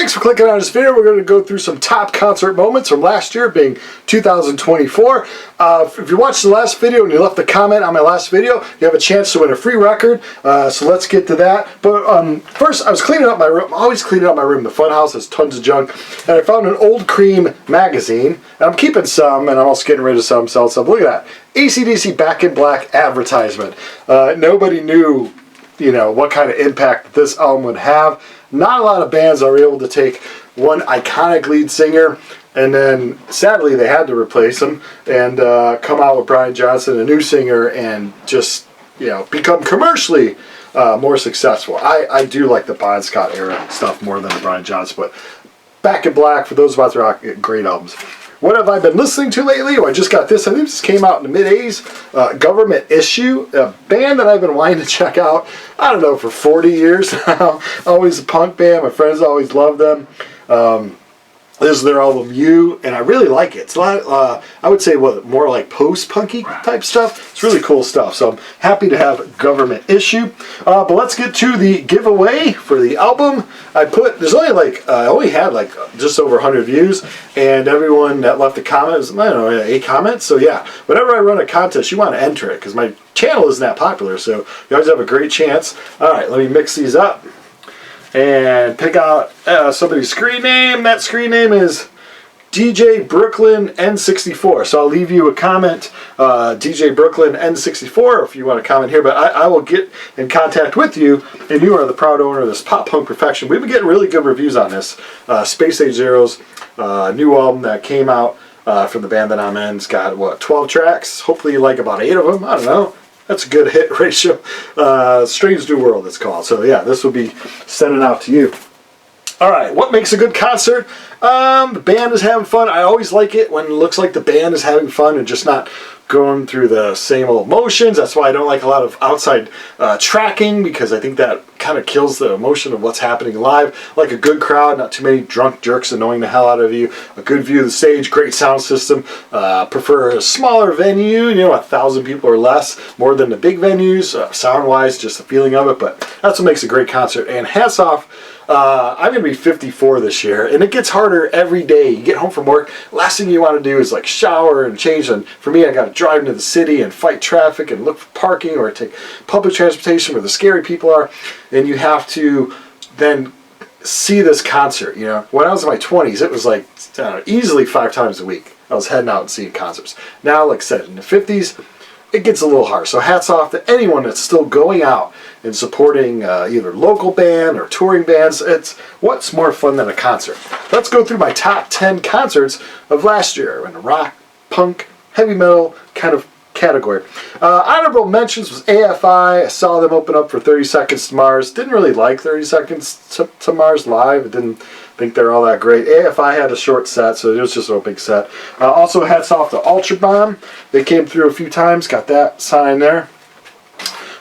Thanks for clicking on this video. We're going to go through some top concert moments from last year, being 2024. If you watched the last video and you left a comment on my last video, you have a chance to win a free record. So let's get to that. But first, I was cleaning up my room. I'm always cleaning up my room. The Funhouse has tons of junk. And I found an old Cream magazine. And I'm keeping some, and I'm also getting rid of some, selling some. Look at that. AC/DC Back in Black advertisement. Nobody knew, you know, what kind of impact this album would have. Not a lot of bands are able to take one iconic lead singer and then sadly they had to replace him and come out with Brian Johnson, a new singer, and just, you know, become commercially more successful. I do like the Bon Scott era stuff more than the Brian Johnson, but Back in Black, for those about to rock, great albums. What have I been listening to lately? Oh, I just got this. I think this came out in the mid-80s. Government Issue, a band that I've been wanting to check out, I don't know, for 40 years now. Always a punk band. My friends always loved them. This is their album, You, and I really like it. It's a lot, I would say, more like post-punky type stuff. It's really cool stuff, so I'm happy to have Government Issue. But let's get to the giveaway for the album. There's only like, I only had like just over 100 views, and everyone that left a comment was, I don't know, 8 comments. So yeah, whenever I run a contest, you want to enter it, because my channel isn't that popular, so you always have a great chance. All right, let me mix these up and pick out somebody's screen name. That screen name is DJ Brooklyn N64. So I'll leave you a comment, DJ Brooklyn N64, if you want to comment here. But I will get in contact with you, and you are the proud owner of this Pop Punk Perfection. We've been getting really good reviews on this. Space Age Zero's new album that came out from the band that I'm in. It's got, what, 12 tracks? Hopefully you like about 8 of them. I don't know. That's a good hit ratio. Strange New World, it's called. So yeah, this will be sending out to you. All right, what makes a good concert? The band is having fun. I always like it when it looks like the band is having fun and just not going through the same old motions. That's why I don't like a lot of outside tracking, because I think that kind of kills the emotion of what's happening live. Like a good crowd, not too many drunk jerks annoying the hell out of you. A good view of the stage, great sound system. Prefer a smaller venue, you know, 1,000 people or less, more than the big venues. Sound-wise, just the feeling of it, but that's what makes a great concert. And hats off. I'm going to be 54 this year, and it gets harder every day. You get home from work, last thing you want to do is like shower and change, and for me, I got to drive into the city and fight traffic and look for parking or take public transportation where the scary people are, and you have to then see this concert. You know, when I was in my 20s, it was like, I don't know, easily 5 times a week I was heading out and seeing concerts. Now, like I said, in the 50s, it gets a little hard. So hats off to anyone that's still going out and supporting either local band or touring bands. It's what's more fun than a concert. Let's go through my top 10 concerts of last year in the rock, punk, heavy metal kind of category. Honorable mentions was AFI. I saw them open up for 30 Seconds to Mars. Didn't really like 30 Seconds to Mars live. I didn't think they're all that great. AFI had a short set, so it was just an opening set. Also hats off to Ultra Bomb. They came through a few times. Got that sign there.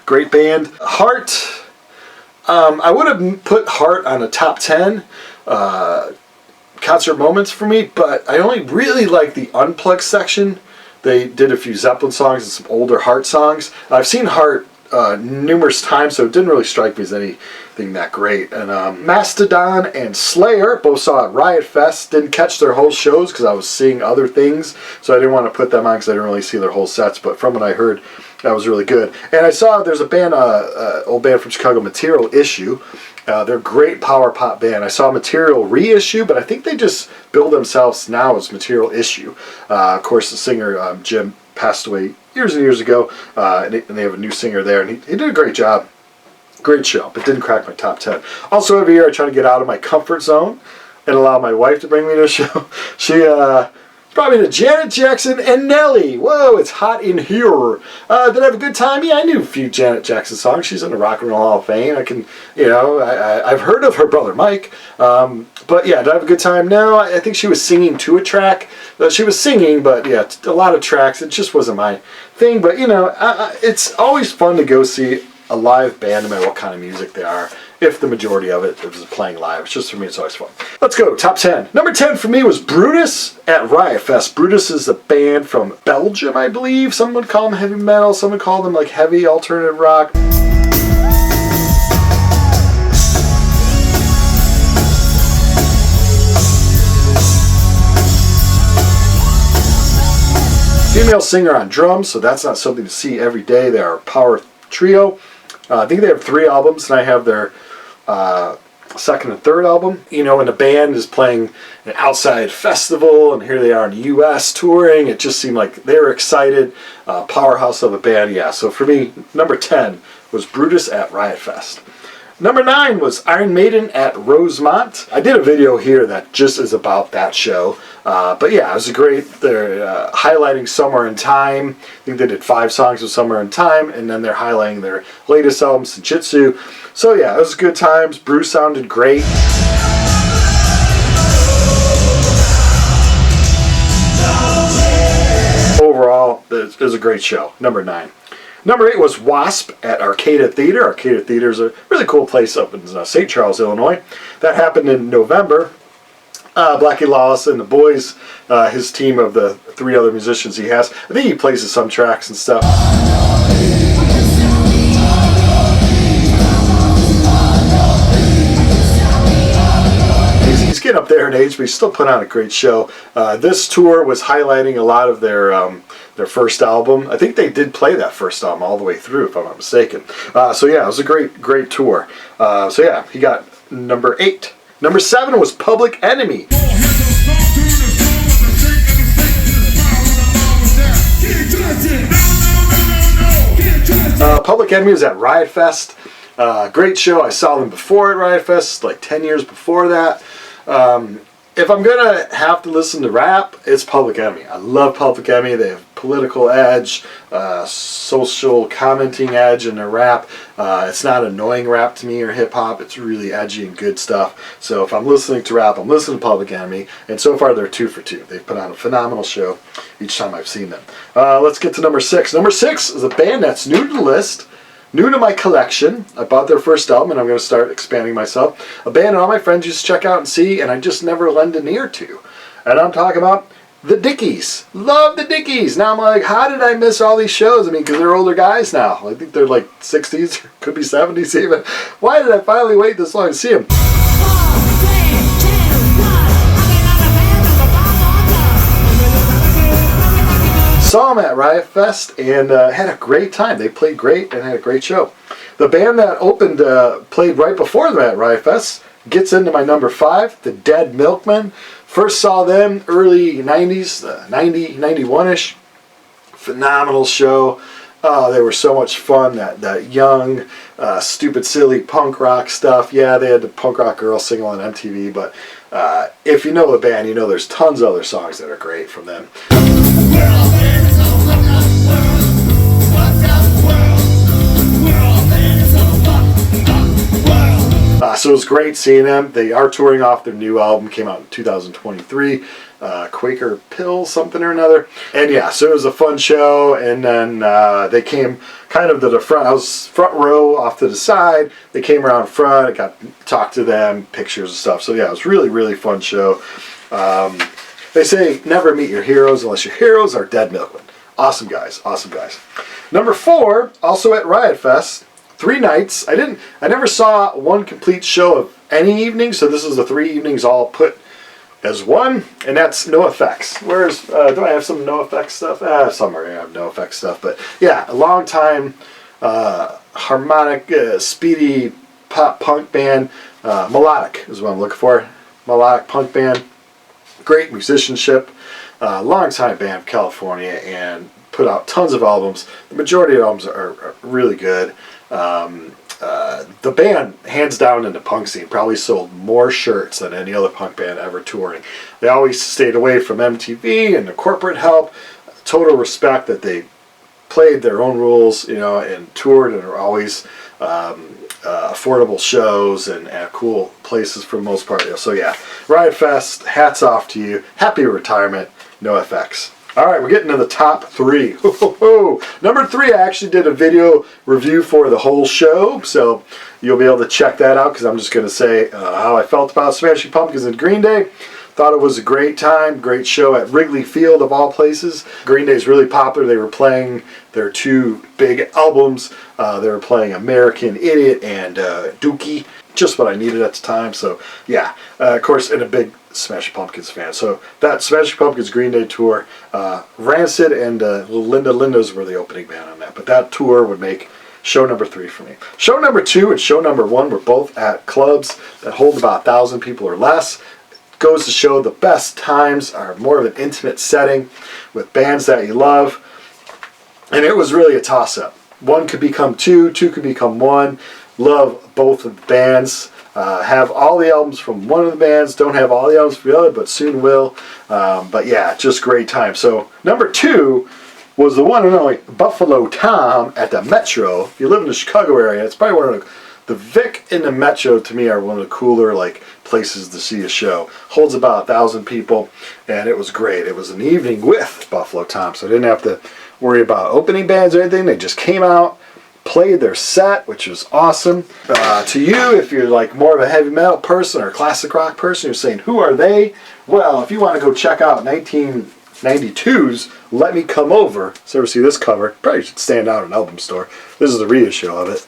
Great band. Heart. I would have put Heart on a top 10 concert moments for me, but I only really like the Unplugged section. They did a few Zeppelin songs and some older Heart songs. I've seen Heart numerous times, so it didn't really strike me as anything that great. And Mastodon and Slayer both saw at Riot Fest. Didn't catch their whole shows because I was seeing other things, so I didn't want to put them on because I didn't really see their whole sets. But from what I heard, that was really good. And I saw there's a band, old band from Chicago, Material Issue. They're a great power pop band. I saw Material Reissue, but I think they just build themselves now as Material Issue. Of course, the singer, Jim, passed away years and years ago, and they have a new singer there, and he did a great job. Great show, but didn't crack my top 10. Also, every year I try to get out of my comfort zone and allow my wife to bring me to a show. She brought me to Janet Jackson and Nelly. Whoa, it's hot in here. Did I have a good time? Yeah, I knew a few Janet Jackson songs. She's in the Rock and Roll Hall of Fame. I can, you know, I've heard of her brother Mike. But yeah, did I have a good time? No, I think she was singing to a track. She was singing, but yeah, a lot of tracks. It just wasn't my thing. But you know, it's always fun to go see a live band, no matter what kind of music they are, if the majority of it is playing live. It's just, for me, it's always fun. Let's go, top 10. Number 10 for me was Brutus at Riot Fest. Brutus is a band from Belgium, I believe. Some would call them heavy metal, some would call them like heavy alternative rock. Female singer on drums, so that's not something to see every day. They are a power trio. I think they have 3 albums, and I have their second and third album. You know, when the band is playing an outside festival, and here they are in the U.S. touring, it just seemed like they were excited. Powerhouse of a band, yeah. So for me, number 10 was Brutus at Riot Fest. Number 9 was Iron Maiden at Rosemont. I did a video here that just is about that show. But yeah, it was a great, they're highlighting Somewhere in Time. I think they did 5 songs of Somewhere in Time, and then they're highlighting their latest album, Senjutsu. So yeah, it was good times. Bruce sounded great. Overall, it was a great show. Number 9. Number 8 was Wasp at Arcata Theater. Arcata Theater is a really cool place up in St. Charles, Illinois. That happened in November. Blackie Lawless and the boys, his team of the 3 other musicians he has. I think he plays in some tracks and stuff. He's getting up there in age, but he's still putting on a great show. This tour was highlighting a lot of their first album. I think they did play that first album all the way through, if I'm not mistaken. So yeah, it was a great tour. So yeah, he got number 8. Number 7 was Public Enemy. Public Enemy was at Riot Fest. Great show. I saw them before at Riot Fest, like 10 years before that. If I'm going to have to listen to rap, it's Public Enemy. I love Public Enemy. They have political edge, social commenting edge in their rap. It's not annoying rap to me or hip-hop. It's really edgy and good stuff. So if I'm listening to rap, I'm listening to Public Enemy. And so far, they're 2 for 2. They've put on a phenomenal show each time I've seen them. Let's get to number 6. Number 6 is a band that's new to the list. New to my collection. I bought their first album, and I'm going to start expanding myself. A band all my friends used to check out and see, and I just never lend an ear to. And I'm talking about the Dickies. Love the Dickies. Now I'm like, how did I miss all these shows? I mean, because they're older guys now. I think they're like 60s, could be 70s even. Why did I finally wait this long to see them? Saw them at Riot Fest and had a great time. They played great and had a great show. The band that opened, played right before them at Riot Fest, gets into my number 5, the Dead Milkmen. First saw them early 90s, 90, 91-ish. Phenomenal show. Oh, they were so much fun. That young, stupid, silly punk rock stuff. Yeah, they had the punk rock girl single on MTV, but if you know the band, you know there's tons of other songs that are great from them. So it was great seeing them. They are touring off their new album, came out in 2023, Quaker Pill something or another. And yeah, so it was a fun show, and then they came kind of to the front. I was front row off to the side. They came around front. I got to talk to them, pictures and stuff. So yeah, it was really fun show. They say never meet your heroes unless your heroes are Dead Milkmen. Awesome guys, awesome guys. Number 4, also at Riot Fest. 3 nights. I never saw one complete show of any evening, so this is the 3 evenings all put as one, and that's NoFX. Where's, do I have some NoFX stuff? Somewhere I have NoFX stuff, but yeah, a long time harmonic, speedy pop punk band. Melodic is what I'm looking for. Melodic punk band. Great musicianship. Long time band from California, and put out tons of albums. The majority of albums are really good. The band, hands down in the punk scene, probably sold more shirts than any other punk band ever touring. They always stayed away from MTV and the corporate help. Total respect that they played their own rules, you know, and toured, and are always affordable shows and at cool places for the most part. So yeah, Riot Fest, hats off to you. Happy retirement, NoFX. All right, we're getting to the top 3. Number 3, I actually did a video review for the whole show, so you'll be able to check that out, because I'm just going to say how I felt about Smashing Pumpkins and Green Day. Thought it was a great time, great show at Wrigley Field of all places. Green Day's really popular. They were playing their 2 big albums. They were playing American Idiot and Dookie. just what I needed at the time. So yeah, of course, and a big Smashing Pumpkins fan. So that Smashing Pumpkins Green Day tour, Rancid and Linda Linda's were the opening band on that. But that tour would make show number 3 for me. Show number 2 and show number 1 were both at clubs that hold about 1,000 people or less. Goes to show the best times are more of an intimate setting with bands that you love. And it was really a toss-up. 1 could become 2, 2 could become 1. Love both of the bands. Have all the albums from one of the bands. Don't have all the albums for the other, but soon will. But yeah, just great time. So number 2 was the one and only Buffalo Tom at the Metro. If you live in the Chicago area, it's probably one of the Vic and the Metro to me are one of the cooler places to see a show. Holds about 1,000 people, and it was great. It was an evening with Buffalo Tom, so I didn't have to worry about opening bands or anything. They just came out, played their set, which was awesome. To you, if you're more of a heavy metal person or a classic rock person, you're saying, who are they? Well, if you want to go check out 1992's Let Me Come Over, so ever see this cover, probably should stand out in an album store. This is the reissue of it.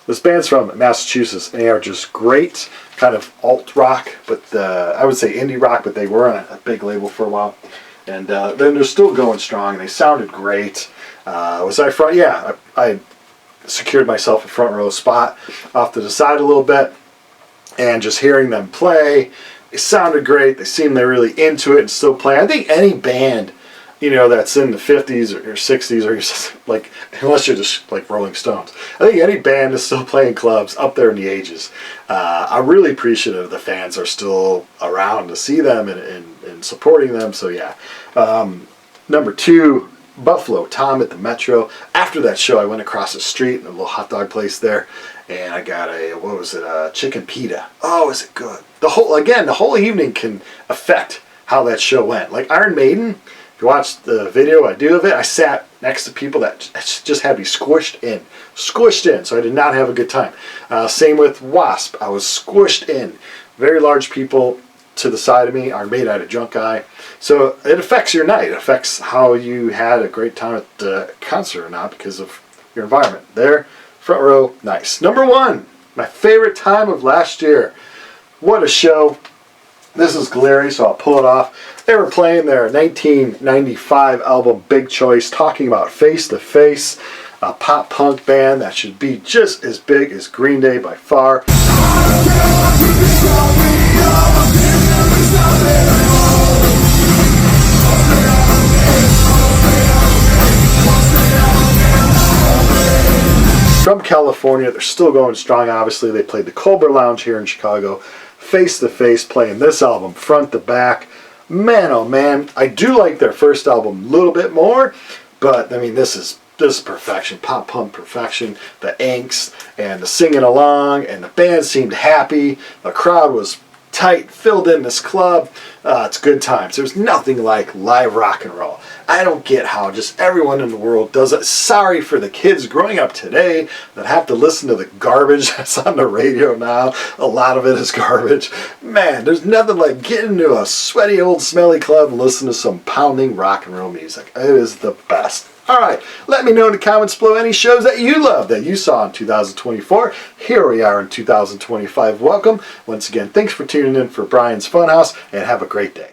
This band's from Massachusetts, and they are just great, kind of alt rock, but I would say indie rock, but they were on a big label for a while. And then they're still going strong. They sounded great. Was I front? Yeah, I secured myself a front row spot off to the side a little bit, and just hearing them play, they sounded great. They seemed they're really into it and still playing. I think any band, that's in the 50s or 60s, or you're just unless you're just like Rolling Stones, I think any band is still playing clubs up there in the ages. I'm really appreciative the fans are still around to see them and supporting them. So yeah, number 2, Buffalo Tom at the Metro. After that show, I went across the street in a little hot dog place there, and I got a chicken pita. Oh, is it good? The whole evening can affect how that show went. Like Iron Maiden, if you watch the video I do of it, I sat next to people that just had me squished in, so I did not have a good time. Same with Wasp, I was squished in. Very large people to the side of me. Iron Maiden, I had a drunk eye. So it affects your night. It affects how you had a great time at the concert or not because of your environment. There, front row, nice. Number 1, my favorite time of last year. What a show. This is glary, so I'll pull it off. They were playing their 1995 album, Big Choice, talking about Face to Face, a pop punk band that should be just as big as Green Day by far. From California, they're still going strong, obviously. They played the Colbert Lounge here in Chicago. Face to Face, playing this album front to back. Man, oh man, I do like their first album a little bit more, but I mean, this is perfection, pop punk perfection. The angst and the singing along, and the band seemed happy. The crowd was tight, filled in this club. It's good times. There's nothing like live rock and roll. I don't get how just everyone in the world does it. Sorry for the kids growing up today that have to listen to the garbage that's on the radio now. A lot of it is garbage. Man, there's nothing like getting into a sweaty old smelly club and listening to some pounding rock and roll music. It is the best. Alright, let me know in the comments below any shows that you love that you saw in 2024. Here we are in 2025. Welcome. Once again, thanks for tuning in for Brian's Funhouse, and have a great day.